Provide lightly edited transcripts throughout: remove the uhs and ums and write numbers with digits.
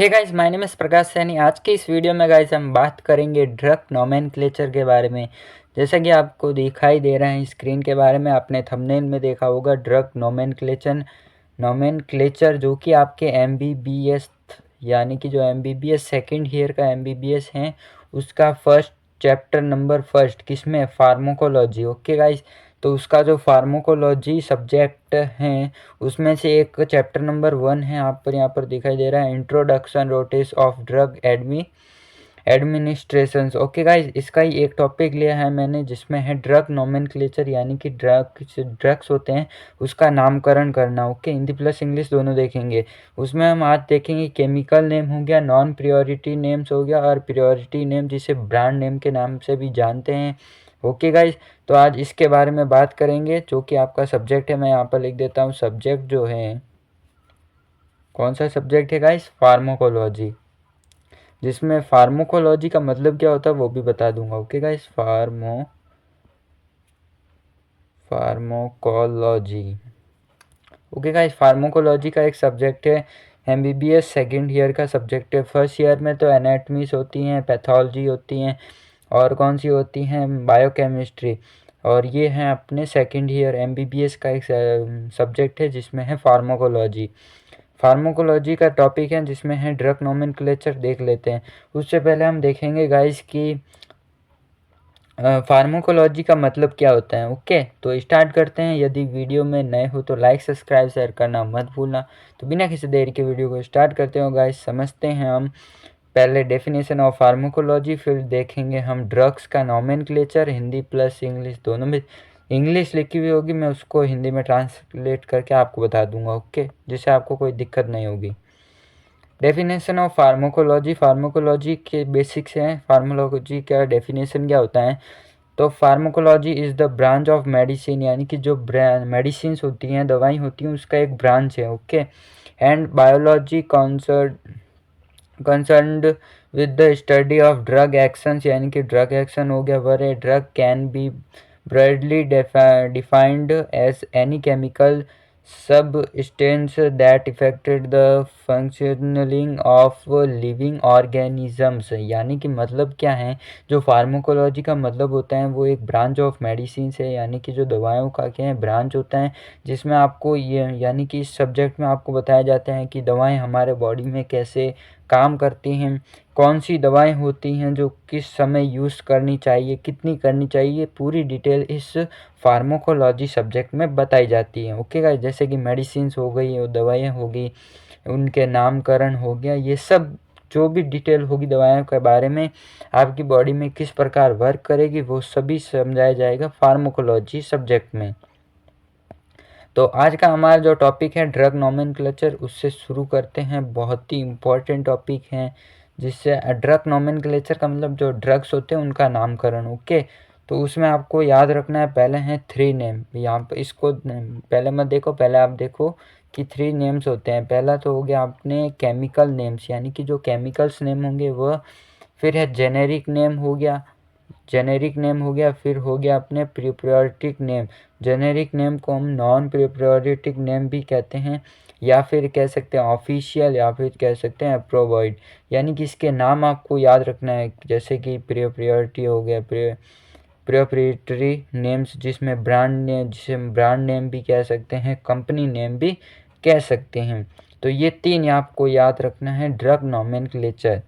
Hey guys, my name is Prakash Saini. आज के इस वीडियो में गाइस हम बात करेंगे ड्रग नोमेनक्लेचर के बारे में। जैसा कि आपको दिखाई दे रहा है स्क्रीन के बारे में, आपने थंबनेल में देखा होगा ड्रग नोमेनक्लेचर जो कि आपके एमबीबीएस यानी कि जो एमबीबीएस सेकंड ईयर का एमबीबीएस है उसका फर्स्ट चैप्टर नंबर फर्स्ट किसमें, फार्माकोलॉजी। ओके गाइस, तो उसका जो फार्माकोलॉजी सब्जेक्ट हैं उसमें से एक चैप्टर नंबर 1 है, आप पर यहाँ पर दिखाई दे रहा है introduction routes of drug administrations. Okay guys, इसका ही एक टॉपिक लिया है मैंने जिसमें है ड्रग नोमेनक्लेचर यानी कि ड्रग्स होते हैं उसका नामकरण करना। ओके, हिंदी प्लस इंग्लिश दोनों देखेंगे। उसमें हम आज देखेंगे केमिकल नेम हो गया, नॉन प्रियोरिटी नेम्स हो गया और प्रियोरिटी नेम जिसे ब्रांड नेम के नाम से भी जानते हैं। ओके गाइस, तो आज इसके बारे में बात करेंगे जो कि आपका सब्जेक्ट है। मैं यहाँ पर लिख देता हूँ सब्जेक्ट जो है, कौन सा सब्जेक्ट है गाइस, फार्माकोलॉजी। जिसमें फार्माकोलॉजी का मतलब क्या होता है वो भी बता दूंगा। Okay guys, pharmacology. Okay guys, pharmacology का एक सब्जेक्ट है, एमबीबीएस सेकेंड ईयर का सब्जेक्ट है। फर्स्ट ईयर में तो एनाटमीज होती हैं, पैथोलॉजी होती हैं और कौन सी होती हैं, बायोकेमिस्ट्री। और ये है अपने सेकेंड ईयर एमबीबीएस का एक सब्जेक्ट है जिसमें है फार्माकोलॉजी। फार्माकोलॉजी का टॉपिक है जिसमें है ड्रग नोमेनक्लेचर। देख लेते हैं। उससे पहले हम देखेंगे गाइस कि फार्माकोलॉजी का मतलब क्या होता है। ओके, तो स्टार्ट करते हैं। यदि वीडियो में नए हो तो लाइक सब्सक्राइब शेयर करना मत भूलना। तो बिना किसी देर के वीडियो को स्टार्ट करते हो गाइस, समझते हैं हम पहले डेफिनेशन ऑफ फार्माकोलॉजी, फिर देखेंगे हम ड्रग्स का नोमेनक्लेचर। हिंदी प्लस इंग्लिश दोनों में, इंग्लिश लिखी हुई होगी, मैं उसको हिंदी में ट्रांसलेट करके आपको बता दूंगा। ओके, जिससे आपको कोई दिक्कत नहीं होगी। डेफिनेशन ऑफ फार्माकोलॉजी, फार्माकोलॉजी के बेसिक्स हैं। फार्माकोलॉजी का डेफिनेशन क्या होता है, तो pharmacology is the branch of medicine यानी कि जो मेडिसिन होती हैं, दवाई होती हैं, उसका एक ब्रांच है। Okay, and biology concerned with the study of drug actions यानी कि ड्रग एक्शन हो गया where a drug can be broadly defined as any chemical substance that affected the functioning of living organisms। यानी कि मतलब क्या है, जो फार्माकोलॉजी का मतलब होता है वो एक ब्रांच ऑफ मेडिसिन है यानी कि जो दवाओं का क्या है, ब्रांच होता है। जिसमें आपको ये यानी कि इस सब्जेक्ट में आपको बताया जाता है कि दवाएं हमारे बॉडी में कैसे काम करती हैं, कौन सी दवाएं होती हैं जो किस समय यूज़ करनी चाहिए, कितनी करनी चाहिए, पूरी डिटेल इस फार्माकोलॉजी सब्जेक्ट में बताई जाती है। ओके गाइस, जैसे कि मेडिसिन्स हो गई और दवाइयाँ हो गई, उनके नामकरण हो गया, ये सब जो भी डिटेल होगी दवाइयों के बारे में, आपकी बॉडी में किस प्रकार वर्क करेगी, वो सभी समझाया जाएगा फार्माकोलॉजी सब्जेक्ट में। तो आज का हमारा जो टॉपिक है ड्रग नोमेनक्लेचर, उससे शुरू करते हैं। बहुत ही इम्पोर्टेंट टॉपिक है जिससे ड्रग नोमेनक्लेचर का मतलब जो ड्रग्स होते हैं उनका नामकरण। ओके, तो उसमें आपको याद रखना है, पहले हैं 3 नेम। यहाँ पर इसको पहले मत देखो, पहले आप देखो कि 3 नेम्स होते हैं। पहला तो हो गया अपने केमिकल नेम्स यानी कि जो केमिकल्स नेम होंगे वह, फिर है जेनेरिक नेम हो गया, फिर हो गया अपने प्रियोरिटिक नेम। जेनेरिक नेम को हम नॉन प्रियोरिटिक नेम भी कहते हैं, या फिर कह सकते हैं ऑफिशियल, या फिर कह सकते हैं अप्रोवाइड। यानी कि इसके नाम आपको याद रखना है, जैसे कि प्रियोरिटी हो गया, प्रियोप्रिएटरी नेम्स जिसमें जिसे ब्रांड नेम भी कह सकते हैं, कंपनी नेम भी कह सकते हैं। तो ये 3 आपको याद रखना है ड्रग नोमेनक्लेचर।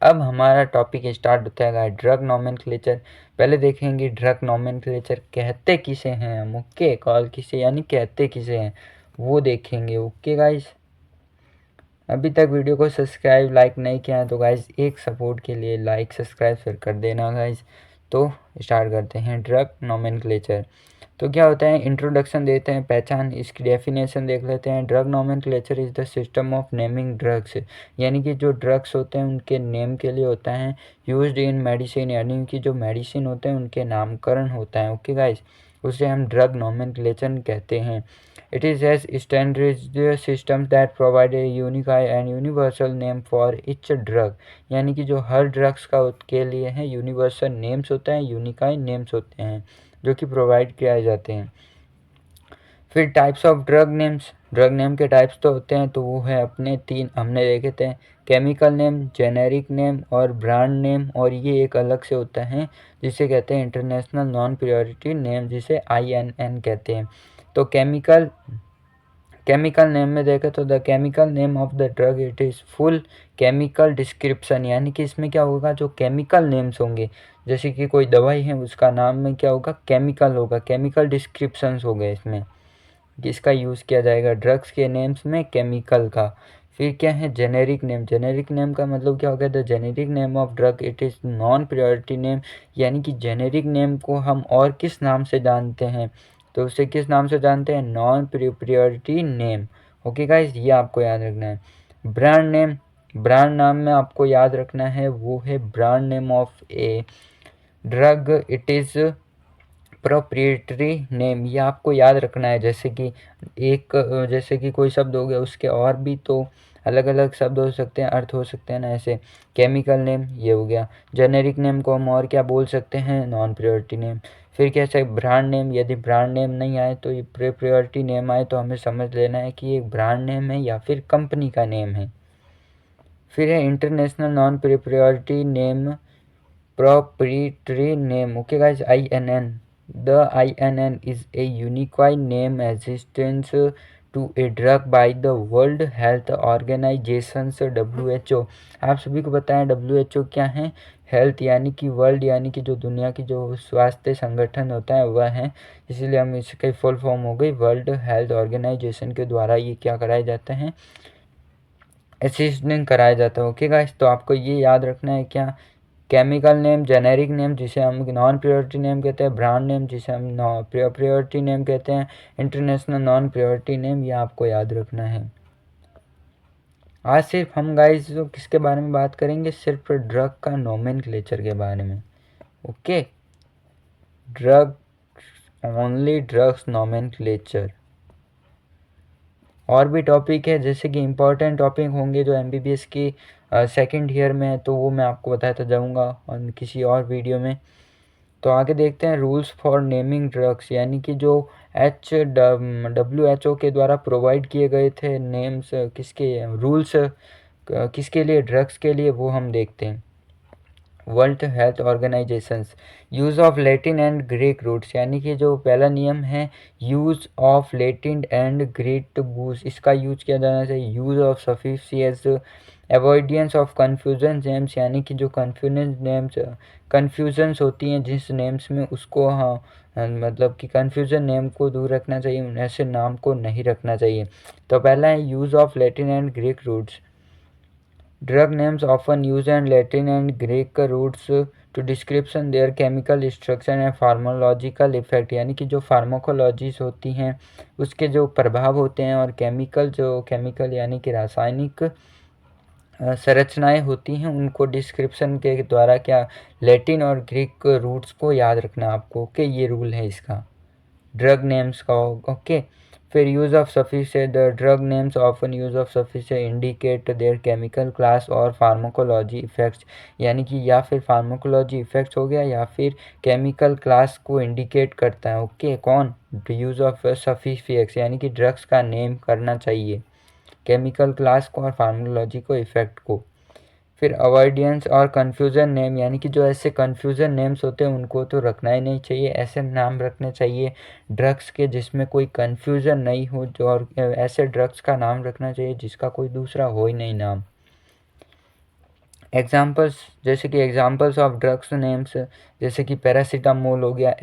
अब हमारा टॉपिक स्टार्ट होता है ड्रग नोमेनक्लेचर। पहले देखेंगे ड्रग नोमेनक्लेचर कहते किसे हैं हम। ओके, कॉल किसे यानी कहते किसे हैं वो देखेंगे। ओके गाइस, अभी तक वीडियो को सब्सक्राइब लाइक नहीं किया है तो गाइस एक सपोर्ट के लिए लाइक सब्सक्राइब फिर कर देना गाइस। तो स्टार्ट करते हैं ड्रग नोमेनक्लेचर। तो क्या होता है, इंट्रोडक्शन देते हैं, पहचान, इसकी डेफिनेशन देख लेते हैं। Drug nomenclature is the system of naming drugs यानी कि जो ड्रग्स होते हैं उनके नेम के लिए होता है। यूज्ड इन मेडिसिन यानी कि जो मेडिसिन होते हैं उनके नामकरण होता है। ओके गाइस, उसे हम ड्रग नोमेनक्लेचर कहते हैं। It is as standardised system that provide a unique and universal name for each drug यानी कि जो हर ड्रग्स का के लिए है यूनिवर्सल नेम्स होते हैं, यूनिकाई नेम्स होते हैं जो कि प्रोवाइड किए जाते हैं। फिर types of drug names, drug name के टाइप्स तो होते हैं, तो वो है अपने 3 हमने देखे थे, केमिकल नेम, जेनेरिक नेम और ब्रांड नेम, और ये एक अलग से होता है जिसे कहते हैं इंटरनेशनल नॉन प्रायोरिटी नेम, जिसे INN कहते हैं। तो केमिकल नेम में देखें तो the chemical name of the drug it is full chemical description, यानी कि इसमें क्या होगा, जो केमिकल नेम्स होंगे जैसे कि कोई दवाई है उसका नाम में क्या होगा, केमिकल होगा, केमिकल डिस्क्रिप्शंस हो गए इसमें, जिसका यूज़ किया जाएगा ड्रग्स के नेम्स में केमिकल का। फिर क्या है जेनेरिक नेम, जेनेरिक नेम का मतलब क्या हो गया, the generic name of drug it is non priority name, यानी कि जेनेरिक नेम को हम और किस नाम से जानते हैं, तो उसे किस नाम से जानते हैं, non priority name. Okay guys, ये आपको याद रखना है। ब्रांड नेम, ब्रांड नाम में आपको याद रखना है वो है brand name of a drug it is proprietary name, ये आपको याद रखना है। जैसे कि जैसे कि कोई शब्द हो गया उसके और भी तो अलग अलग शब्द हो सकते हैं, अर्थ हो सकते हैं ना, ऐसे केमिकल नेम ये हो गया। जेनेरिक नेम को हम और क्या बोल सकते हैं, नॉन प्रायोरिटी नेम। फिर कैसे ब्रांड नेम, यदि ब्रांड नेम नहीं आए तो ये प्रायोरिटी नेम आए तो हमें समझ लेना है कि ये ब्रांड नेम है या फिर कंपनी का नेम है। फिर है international non priority name, proprietary name. Okay guys, INN, the INN is a unique name existence to a drug by the World Health Organization WHO। आप सभी को पता है WHO क्या है, हेल्थ यानी कि वर्ल्ड, यानी कि जो दुनिया की जो स्वास्थ्य संगठन होता है वह है, इसीलिए हम इसकी फुल फॉर्म हो गई वर्ल्ड हेल्थ ऑर्गेनाइजेशन के द्वारा ये क्या कराए जाते हैं, असिस्टेंट कराया जाता है। ओके गाइस, तो आपको ये याद रखना है क्या, केमिकल नेम, जेनेरिक नेम जिसे हम नॉन प्रायोरिटी नेम कहते हैं, ब्रांड नेम जिसे हम प्रायोरिटी नेम कहते हैं, इंटरनेशनल नॉन प्रायोरिटी नेम, ये आपको याद रखना है। आज सिर्फ हम गाइस जो किसके बारे में बात करेंगे, सिर्फ ड्रग का नोमेनक्लेचर के बारे में। Okay, drug only drugs nomenclature. और भी टॉपिक है जैसे कि इम्पोर्टेंट टॉपिक होंगे जो MBBS की सेकेंड ईयर में है, तो वो मैं आपको बताता जाऊँगा और किसी और वीडियो में। तो आगे देखते हैं रूल्स फॉर नेमिंग ड्रग्स, यानी कि जो WHO के द्वारा प्रोवाइड किए गए थे नेम्स, किसके रूल्स किसके लिए, ड्रग्स के लिए, वो हम देखते हैं। World Health Organisations, use of Latin and Greek roots, यानी कि जो पहला नियम है use of Latin and Greek roots, इसका यूज किया जाना चाहिए। Use of suffixes, avoidance of confusion names, यानी कि जो कन्फ्यूजन्स होती हैं जिस नेम्स में, उसको मतलब कि कन्फ्यूजन नेम को दूर रखना चाहिए, ऐसे नाम को नहीं रखना चाहिए। तो पहला है use of Latin and Greek roots, drug names often use and Latin and Greek roots to description their chemical structure and pharmacological effect, यानी कि जो फार्माकोलॉजीज होती हैं उसके जो प्रभाव होते हैं, और केमिकल यानी कि रासायनिक संरचनाएं होती हैं उनको डिस्क्रिप्शन के द्वारा क्या, लैटिन और ग्रीक रूट्स को याद रखना आपको। ओके, ये रूल है इसका ड्रग नेम्स का। ओके, फिर use of suffix, the drug names often use of suffix indicate there chemical class और फार्माकोलॉजी इफेक्ट्स, यानी कि या फिर फार्माकोलॉजी इफेक्ट्स हो गया या फिर केमिकल क्लास को इंडिकेट करता है। ओके, कौन, यूज़ ऑफ सफिक्स, यानी कि ड्रग्स का नेम करना चाहिए, केमिकल क्लास को और फार्माकोलॉजी को, इफेक्ट को। फिर अवॉइडेंस और कन्फ्यूज़न नेम, यानी कि जो ऐसे कन्फ्यूज़न नेम्स होते हैं उनको तो रखना ही नहीं चाहिए, ऐसे नाम रखने चाहिए ड्रग्स के जिसमें कोई कन्फ्यूज़न नहीं हो, जो और ऐसे ड्रग्स का नाम रखना चाहिए जिसका कोई दूसरा हो ही नहीं नाम। एग्जाम्पल्स, जैसे कि एग्जाम्पल्स ऑफ ड्रग्स नेम्स, जैसे कि पैरासीटामोल हो गया,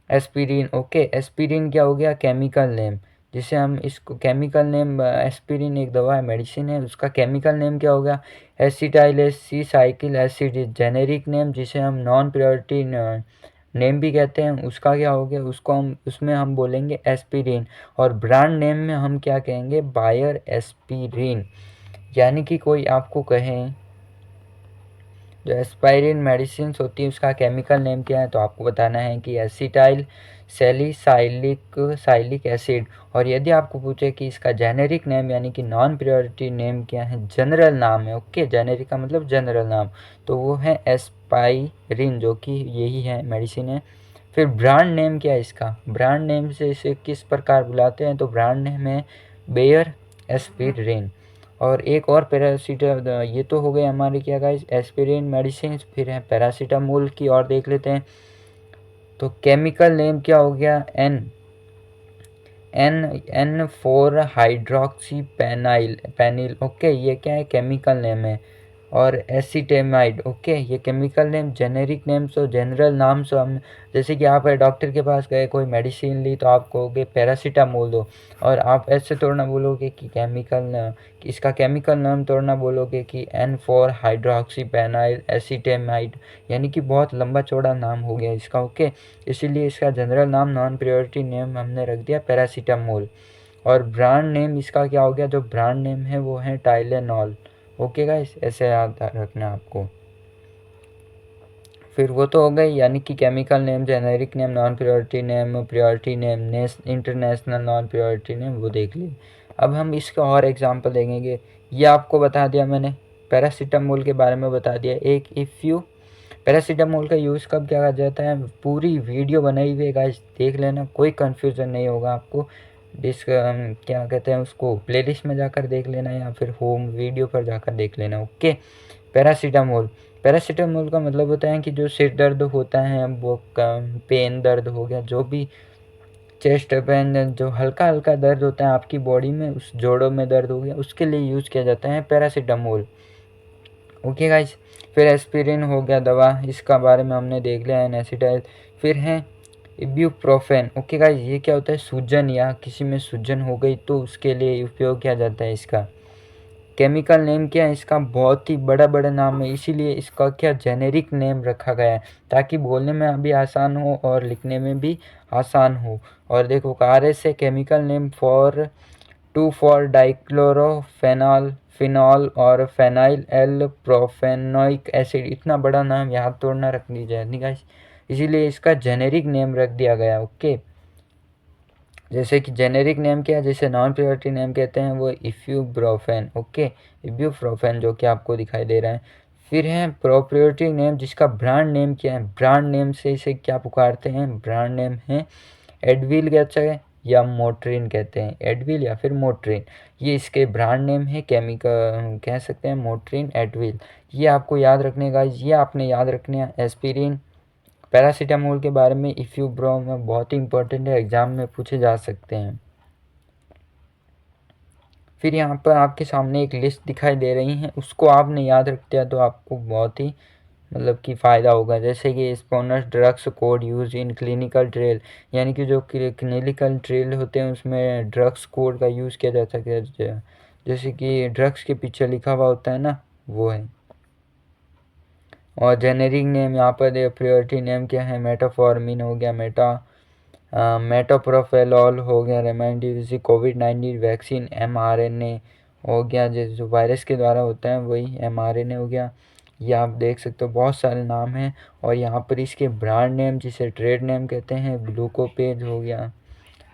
एस्पिरिन। ओके, एस्पिरिन क्या हो गया, केमिकल नेम, जिसे हम इसको केमिकल नेम, एस्पिरिन एक दवा है, मेडिसिन है, उसका केमिकल नेम क्या होगा, एसिटाइलेसिसाइक्लिक एसिड। जेनेरिक नेम जिसे हम नॉन प्रायोरिटी नेम भी कहते हैं, उसका क्या हो गया, उसमें हम बोलेंगे एस्पिरिन। और ब्रांड नेम में हम क्या कहेंगे, बायर एस्पिरिन। यानी कि कोई आपको कहें जो एस्पाइरिन मेडिसिन होती है उसका केमिकल नेम क्या है, तो आपको बताना है कि एसिटाइल सैलिसाइलिक एसिड। और यदि आपको पूछे कि इसका जेनेरिक नेम यानी कि नॉन प्रायोरिटी नेम क्या है, जनरल नाम है, ओके, जेनेरिक का मतलब जनरल नाम, तो वो है एस्पाइरिन, जो कि यही है, मेडिसिन है, फिर ब्रांड नेम क्या है इसका, ब्रांड नेम से इसे किस प्रकार बुलाते हैं, तो ब्रांड नेम है बेयर एस्पिरिन। और एक और पैरासीटामोल, ये तो हो गए हमारे क्या गाइस एस्पिरिन मेडिसिन। फिर है पैरासीटामोल की और देख लेते हैं। तो केमिकल नेम क्या हो गया, N N N four hydroxy phenyl. Okay, ये क्या है केमिकल नेम है। और एसिटेमाइड, ओके, ये chemical name. Generic name so general नाम सो हम, जैसे कि आप डॉक्टर के पास गए, कोई मेडिसिन ली तो आप कहोगे पैरासीटामोल दो, और आप ऐसे तोड़ना बोलोगे कि इसका केमिकल नाम तोड़ना बोलोगे कि N4-हाइड्रोक्सीपेनाइल एसिटेमाइड, यानी कि बहुत लंबा चौड़ा नाम हो गया इसका। ओके, इसीलिए इसका जनरल नाम नॉन प्रायोरिटी नेम हमने रख दिया पैरासीटामोल। और ब्रांड नेम इसका क्या हो गया, जो ब्रांड नेम है वो है टाइलेनॉल। ओके गाइस, ऐसे याद रखना आपको। फिर वो तो हो गई, यानी कि chemical name, generic name, non priority name, international non priority name, वो देख लिए। अब हम इसका और एग्जांपल देखेंगे। ये आपको बता दिया मैंने, पैरासीटामोल के बारे में बता दिया। एक पैरासीटामोल का यूज़ कब क्या जाता है, पूरी वीडियो बनाई हुई है गाइस, देख लेना, कोई कन्फ्यूज़न नहीं होगा आपको। क्या कहते हैं उसको, प्लेलिस्ट में जाकर देख लेना या फिर होम वीडियो पर जाकर देख लेना। ओके, पैरासीटामोल, पैरासीटामोल का मतलब होता है कि जो सिर दर्द होता है वो पेन दर्द हो गया, जो भी चेस्ट पेन, जो हल्का हल्का दर्द होता है आपकी बॉडी में, उस जोड़ों में दर्द हो गया, उसके लिए यूज़ किया जाता है पैरासीटामोल। ओके गाइस, फिर एस्पिरिन हो गया दवा, इसका बारे में हमने देख लिया, एनेसिटाइल। फिर है इब्यूप्रोफेन। ओके गाइस, ये क्या होता है, सूजन या किसी में सूजन हो गई तो उसके लिए उपयोग किया जाता है इसका। केमिकल नेम क्या है इसका, बहुत ही बड़ा बड़ा नाम है, इसीलिए इसका क्या जेनेरिक नेम रखा गया है, ताकि बोलने में भी आसान हो और लिखने में भी आसान हो। और देखो, RS है केमिकल नेम फॉर 2,4 डाइक्लोरोफेनॉल फिनॉल और फेनाइल एल प्रोफेनोइक एसिड। इतना बड़ा नाम याद तोड़ना रख लीजिए नहीं गाइस, इसीलिए इसका जेनेरिक नेम रख दिया गया। ओके, जैसे कि जेनेरिक नेम क्या है, जैसे नॉन प्रायोरिटी नेम कहते हैं वो इफ्यूब्रोफेन। ओके, इब्यूप्रोफेन जो कि आपको दिखाई दे रहा है। फिर है प्रोप्रायोरिटी नेम, जिसका ब्रांड नेम क्या है, ब्रांड नेम से इसे क्या पुकारते हैं, ब्रांड नेम है एडविल कहते हैं या मोट्रिन कहते हैं, एडविल या फिर मोट्रिन, ये इसके ब्रांड नेम है। केमिकल कह सकते हैं मोट्रिन, एडविल, ये आपको याद रखने का, ये आपने याद रखने हैं। एस्पिरिन, पैरासीटामोल के बारे में इफ्यूब्रो में बहुत ही इंपॉर्टेंट है, एग्जाम में पूछे जा सकते हैं। फिर यहाँ पर आपके सामने एक लिस्ट दिखाई दे रही है, उसको आपने याद रख दिया तो आपको बहुत ही मतलब कि फ़ायदा होगा। जैसे कि sponsors drugs code use in clinical trial, यानी कि जो क्लिनिकल ट्रेल होते हैं उसमें ड्रग्स कोड का यूज़ किया जाता है, जैसे कि ड्रग्स के पीछे लिखा हुआ होता है ना, वो है। और जेनेरिक नेम यहाँ पर प्रायोरिटी नेम क्या है, मेटाफॉर्मिन हो गया, मेटोप्रोफेलॉल हो गया, रेमडेसिविर, कोविड-19 वैक्सीन, mRNA हो गया, जो वायरस के द्वारा होता है वही mRNA हो गया। ये आप देख सकते हो, बहुत सारे नाम हैं। और यहाँ पर इसके ब्रांड नेम, जिसे ट्रेड नेम कहते हैं, ग्लूकोपेज हो गया,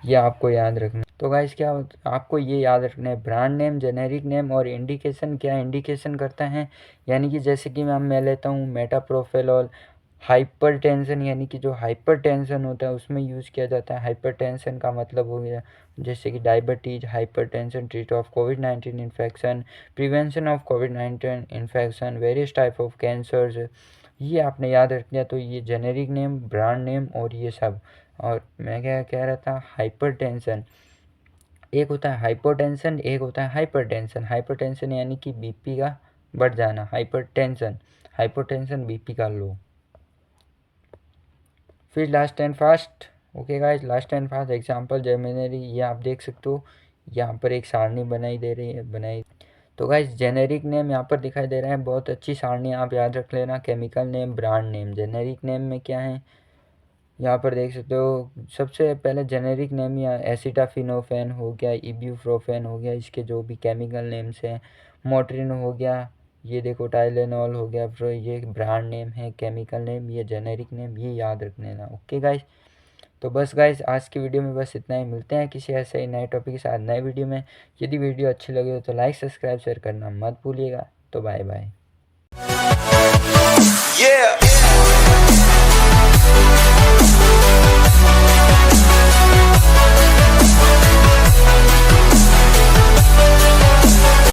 ये आपको याद रखना। तो गाइस क्या आपको ये याद रखना है, ब्रांड नेम, जेनेरिक नेम और इंडिकेशन क्या इंडिकेशन करता है, यानी कि जैसे कि मैं लेता हूँ मेटाप्रोफेलॉल, हाइपरटेंशन, यानी कि जो हाइपरटेंशन होता है उसमें यूज़ किया जाता है। हाइपरटेंशन का मतलब हो गया जैसे कि diabetes, hypertension, treat of covid infection, prevention of covid infection, various type of cancers, ये आपने याद रख लिया। तो ये जेनेरिक नेम, ब्रांड नेम और ये सब। और मैं क्या कह रहा था, हाइपरटेंशन, एक होता है हाइपोटेंशन, एक होता है हाइपरटेंशन। हाइपरटेंशन यानी कि बीपी का बढ़ जाना, हाइपरटेंशन, हाइपोटेंशन बीपी का लो। फिर last and fast. Okay guys, last and fast example जेमिनरी, ये आप देख सकते हो, यहाँ पर एक सारणी बनाई दे रही है बनाई। तो गाइस जेनेरिक नेम यहाँ पर दिखाई दे रहा है, बहुत अच्छी सारणी आप याद रख लेना। Chemical name, brand name, generic name में क्या है यहाँ पर देख सकते हो। सबसे पहले जेनेरिक नेम या एसिटाफिनोफेन हो गया, इब्यूप्रोफेन हो गया, इसके जो भी केमिकल नेम्स हैं, मोट्रिन हो गया, ये देखो टाइलेनॉल हो गया। फिर ये ब्रांड नेम है, केमिकल नेम, ये जेनेरिक नेम, ये याद रख लेना। ओके गाइस, तो बस गाइस आज की वीडियो में बस इतना ही। मिलते हैं किसी ऐसे ही नए टॉपिक के साथ नए वीडियो में। यदि वीडियो अच्छी लगे हो तो लाइक, सब्सक्राइब, शेयर करना मत भूलिएगा। तो बाय बाय।